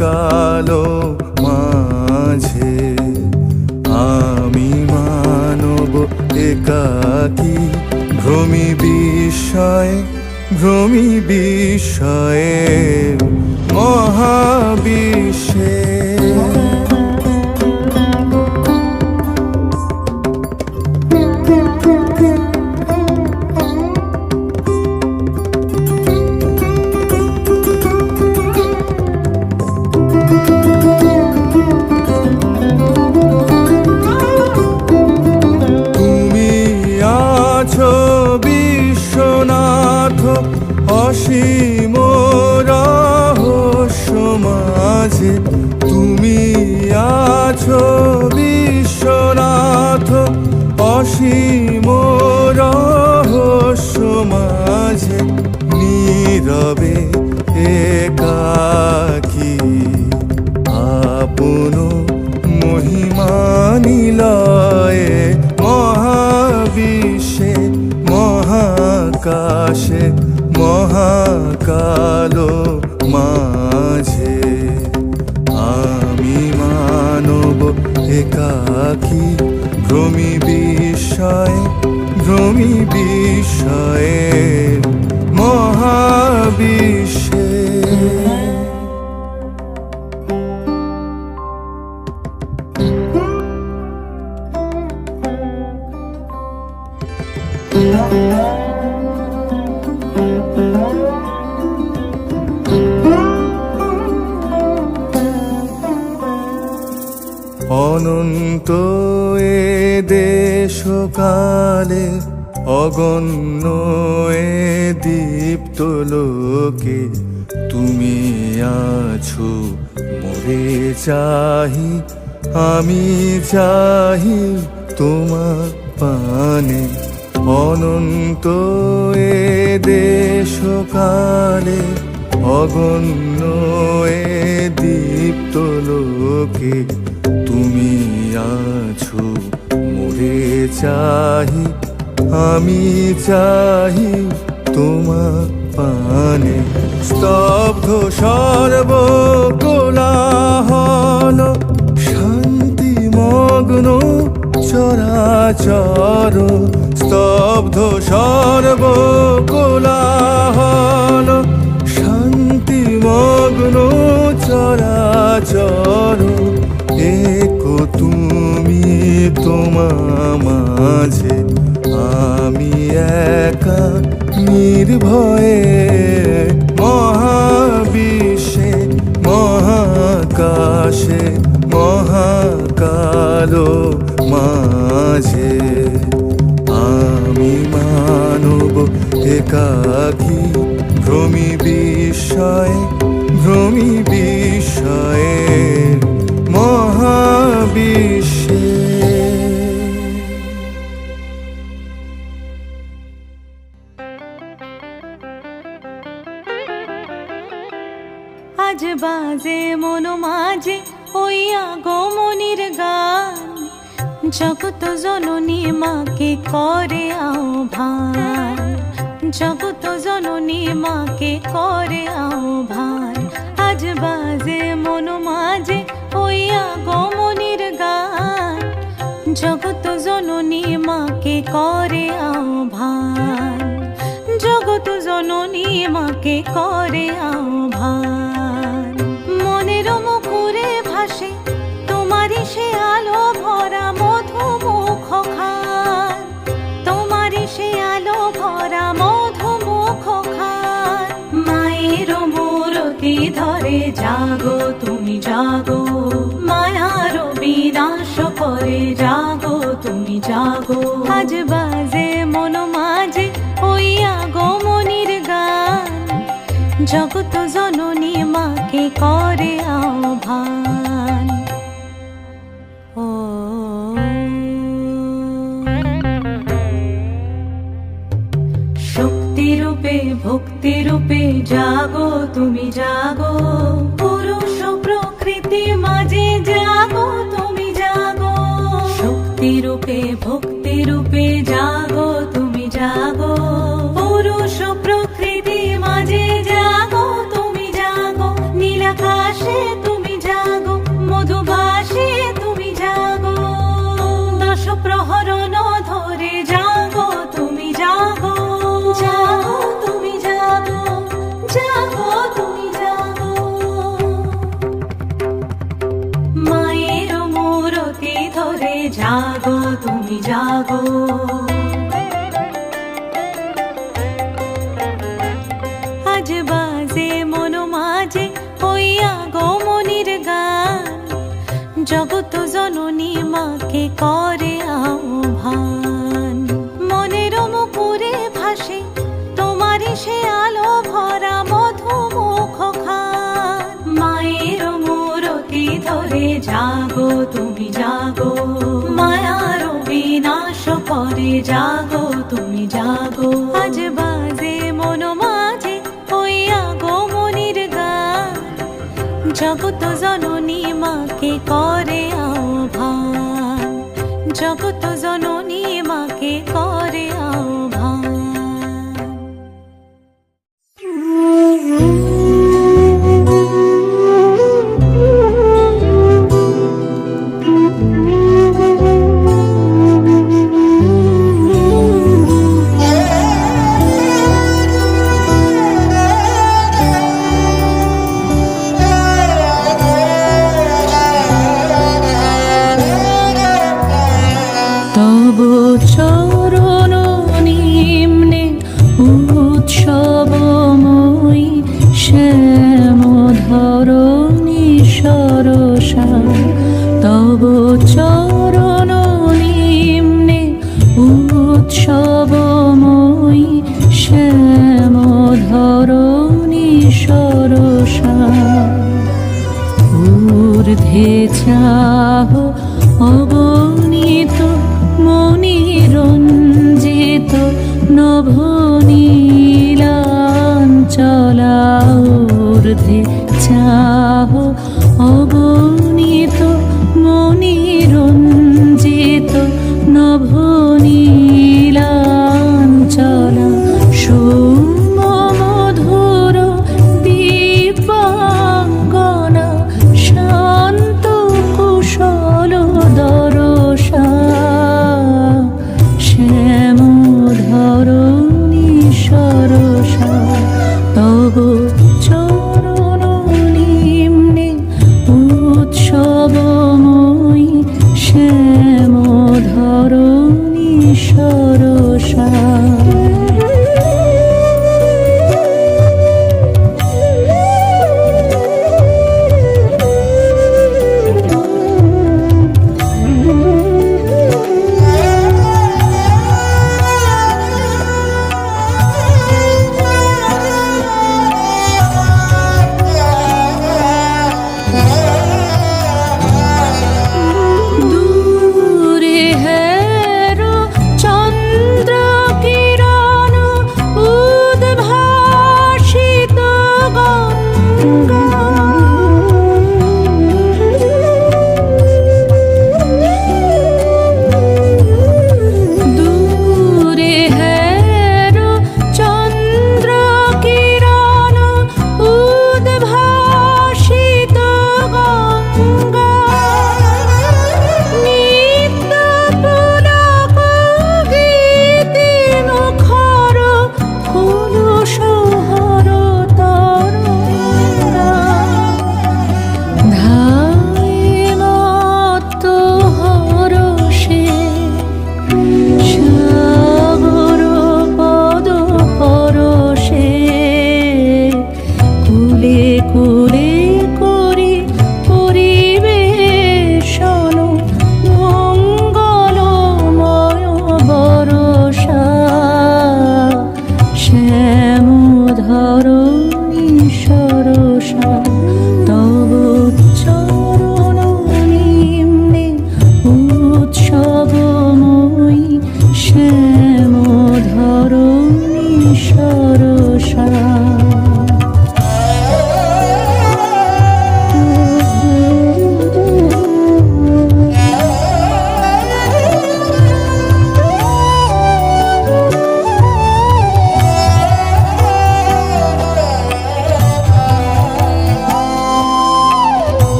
কালো মাঝে আমি মানব একাকী ভ্রমি বিস্ময়ে মহাবিশ্বে। বিশ্বনাথ অসীম রহস্য মাঝে, তুমি আছো বিশ্বনাথ অসীম রহস্য মাঝে, নীরবে একাকী আপন মহিমা নিলয়ে মহাবিশ্বে মহাকাশে মহাকালো মাঝে আমি মানব একাকী ভ্রমি বিস্ময়ে মহাবিশ্বে। অনন্ত এ দেশকালে অগণ্য এ দীপ্ত লোকে, তুমি আছো মোরে চাহি, আমি চাহি তোমার পানে। অনন্ত এ দেশকালে অগণ্য এ দীপ্ত লোকে, তুমি আছো মোরে চাহি, আমি চাহি তোমার পানে। স্তব্ধ সর্ব কোলাহল শান্তিমগ্ন চরাচর, স্তব্ধ সর্ব কোলাহল শান্তিমগ্ন চরাচর, একো তুমি তোমার মাঝে, আমি একা নির্ভয়ে মহাবিশ্বে মহাকাশে মহাকালো মাঝে আমি মানব একাকী ভ্রমি বিস্ময়ে মহাবিশ্বে। আজ বাজে মন মাঝে ওই আগমনীর গান, জগত জননী মাকে করে আহ্বান, জগত জননী মাকে করে আহ্বান। আজ বাজে মন মাঝে ওই আগমনীর গান, জগত জননী মাকে করে আহ্বান, জগত জননী মাকে করে আহ্বান। মনের মুখরে ভাসে তোমারই সে আলো ভরা মধুমুখ খান, তোমারই সে আলো ভরা মধুমুখ খান। মায়ের মূরতি ধরে জাগো তুমি জাগো, মায়ার বিনাশ করে জাগো তুমি জাগো। আজ বাজে মন মাঝে ওই আগমনীর গান, জগত জননী মাকে করে আহ্বান। ও শক্তিরূপে ভক্তিরূপে জাগো তুমি জাগো, পুরুষ প্রকৃতি মাঝে জাগো তুমি জাগো। শক্তিরূপে ভক্তিরূপে জাগো তুমি জাগো, পুরুষ প্রকৃতি মাঝে জাগো তুমি জাগো। নীলাকাশে তুমি জাগো। আজ বাজে মন মাঝে ওই আগমনীর গান, জগত জননী মাকে করে আহ্বান। মনের মুকুরে ভাসে তোমারই সে আলো ভরা মধুমুখ খান। মায়ের মূরতি ধরে জাগো তুমি জাগো, মায়ার বিনাশ করে জাগো তুমি জাগো। আজ বাজে মন মাঝে ওই আগমনীর গান, জগত জননী মাকে করে আহ্বান, জগত জননী মাকে করে আহ্বান। তব চরণ নিম্নে উৎসবময়ী শ্যাম ধরণী সরসা। তব চরণ নিম্নে উৎসবময়ী শ্যাম ধরণী সরসা। ঊর্ধ্বে চাহ অগণিত মণিরঞ্জিত নভনীলাঞ্চলা। ঊর্ধ্বে চাহ অগণিত মণিরঞ্জিত নভনীলাঞ্চলা। সৌম্য মধুর দীপাঙ্গনা শান্ত কুশল দরসা। শ্যাম ধরণী সরসা। তব চরণ নিম্নে উৎসবময়ী শ্যাম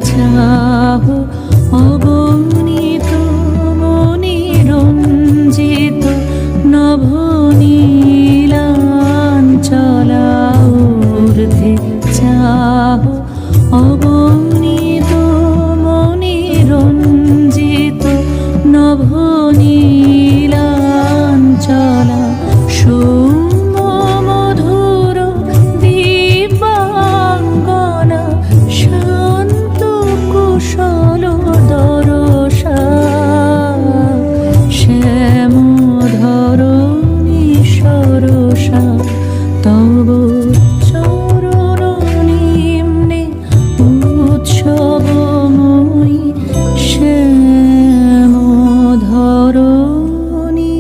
চাহ অগণিত মনিরঞ্জিত নভনীলাঞ্চলা ঊর্ধ্বে চাহ অগণিত মনিরঞ্জিত নভনীলাঞ্চলা সৌম্য মধুর দিব্যাঙ্গনা শান্ত কুশল দরসা শ্যাম ধরণী সরসা তব চরণ নিম্নে উৎসবময়ী শ্যাম ধরণী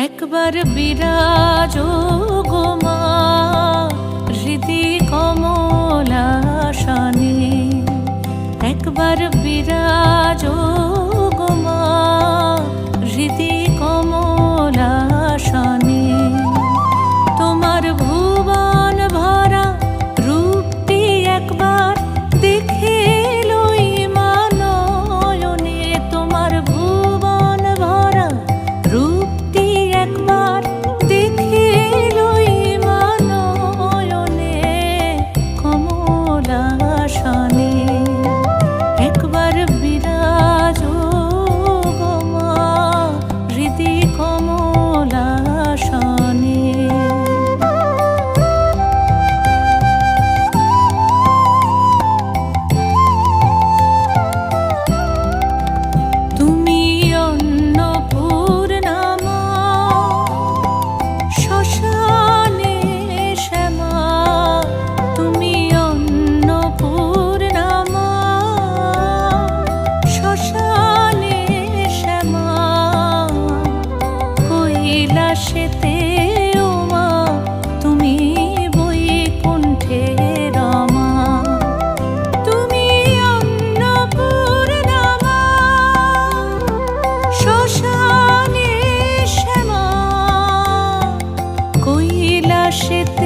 একবার বিরাজ গো মা হৃদি কমলাসনে একবার বিরাজ গো মা হৃদি কমলাসনে তোমার ভুবন ভরা রূপটি একবার দেখে লই মা নয়নে তোমার ভুবন ভরা রূপটি একবার দেখে লই মা নয়নে কমলাসনে একবার বিরাজ গো মা হৃদি কমলাসনে তুমি অন্নপূর্ণা মা শ্মশানে শ্যামা তুমি অন্নপূর্ণা মা শ্মশানে শ্যামা কৈলাসেতে ও মা তুমি বৈকুণ্ঠে রমা তুমি অন্নপূর্ণা মা শ্মশানে শ্যামা কৈলাসেতে